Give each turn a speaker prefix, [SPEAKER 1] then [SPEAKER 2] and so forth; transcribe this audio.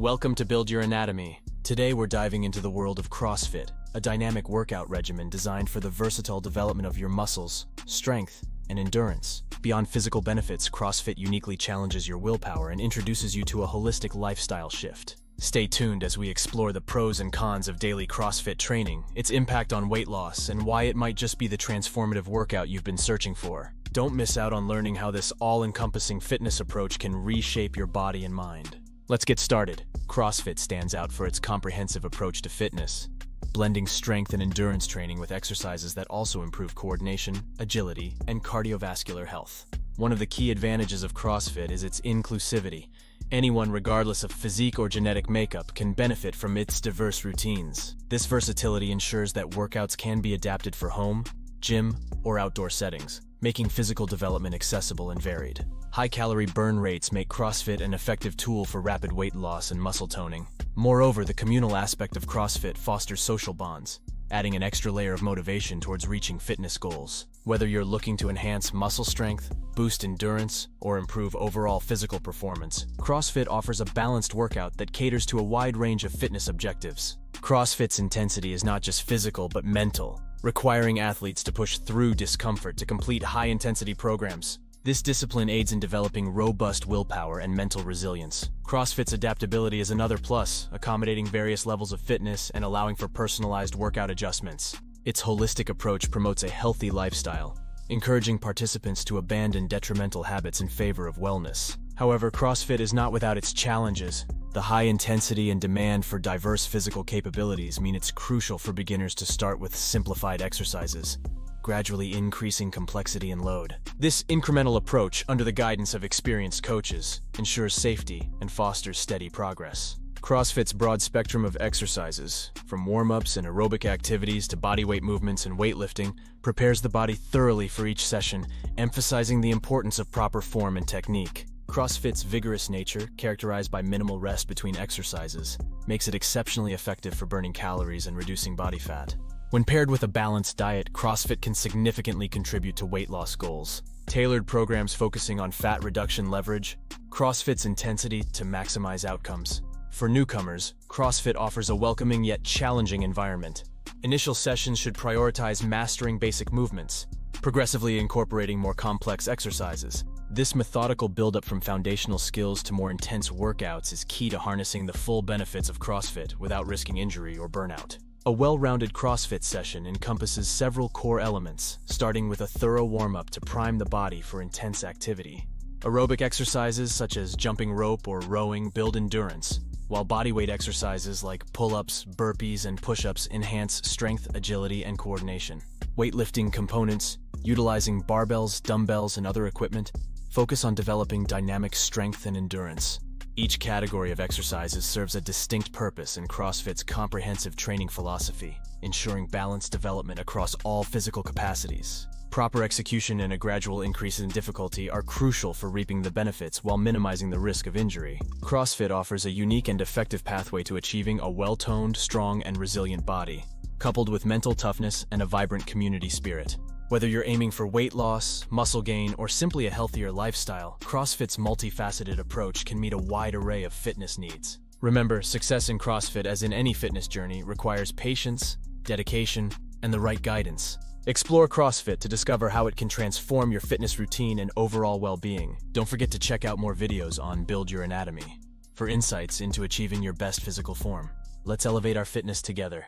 [SPEAKER 1] welcome to Build Your Anatomy. Today we're diving into the world of CrossFit, a dynamic workout regimen designed for the versatile development of your muscles, strength, and endurance. Beyond physical benefits, CrossFit uniquely challenges your willpower and introduces you to a holistic lifestyle shift. Stay tuned as we explore the pros and cons of daily CrossFit training, its impact on weight loss, and why it might just be the transformative workout you've been searching for. Don't miss out on learning how this all-encompassing fitness approach can reshape your body and mind. Let's get started. CrossFit stands out for its comprehensive approach to fitness, blending strength and endurance training with exercises that also improve coordination, agility, and cardiovascular health. One of the key advantages of CrossFit is its inclusivity. Anyone, regardless of physique or genetic makeup, can benefit from its diverse routines. This versatility ensures that workouts can be adapted for home, gym, or outdoor settings, making physical development accessible and varied. High-calorie burn rates make CrossFit an effective tool for rapid weight loss and muscle toning. Moreover, the communal aspect of CrossFit fosters social bonds, adding an extra layer of motivation towards reaching fitness goals. Whether you're looking to enhance muscle strength, boost endurance, or improve overall physical performance, CrossFit offers a balanced workout that caters to a wide range of fitness objectives. CrossFit's intensity is not just physical but mental, requiring athletes to push through discomfort to complete high-intensity programs. This discipline aids in developing robust willpower and mental resilience. CrossFit's adaptability is another plus, accommodating various levels of fitness and allowing for personalized workout adjustments. Its holistic approach promotes a healthy lifestyle, encouraging participants to abandon detrimental habits in favor of wellness. However, CrossFit is not without its challenges. The high intensity and demand for diverse physical capabilities mean it's crucial for beginners to start with simplified exercises, gradually increasing complexity and load. This incremental approach, under the guidance of experienced coaches, ensures safety and fosters steady progress. CrossFit's broad spectrum of exercises, from warm-ups and aerobic activities to bodyweight movements and weightlifting, prepares the body thoroughly for each session, emphasizing the importance of proper form and technique. CrossFit's vigorous nature, characterized by minimal rest between exercises, makes it exceptionally effective for burning calories and reducing body fat. When paired with a balanced diet, CrossFit can significantly contribute to weight loss goals. Tailored programs focusing on fat reduction leverage CrossFit's intensity to maximize outcomes. For newcomers, CrossFit offers a welcoming yet challenging environment. Initial sessions should prioritize mastering basic movements, progressively incorporating more complex exercises. This methodical buildup from foundational skills to more intense workouts is key to harnessing the full benefits of CrossFit without risking injury or burnout. A well-rounded CrossFit session encompasses several core elements, starting with a thorough warm-up to prime the body for intense activity. Aerobic exercises such as jumping rope or rowing build endurance, while bodyweight exercises like pull-ups, burpees, and push-ups enhance strength, agility, and coordination. Weightlifting components, utilizing barbells, dumbbells, and other equipment, focus on developing dynamic strength and endurance. Each category of exercises serves a distinct purpose in CrossFit's comprehensive training philosophy, ensuring balanced development across all physical capacities. Proper execution and a gradual increase in difficulty are crucial for reaping the benefits while minimizing the risk of injury. CrossFit offers a unique and effective pathway to achieving a well-toned, strong, and resilient body, coupled with mental toughness and a vibrant community spirit. Whether you're aiming for weight loss, muscle gain, or simply a healthier lifestyle, CrossFit's multifaceted approach can meet a wide array of fitness needs. Remember, success in CrossFit, as in any fitness journey, requires patience, dedication, and the right guidance. Explore CrossFit to discover how it can transform your fitness routine and overall well-being. Don't forget to check out more videos on Build Your Anatomy for insights into achieving your best physical form. Let's elevate our fitness together.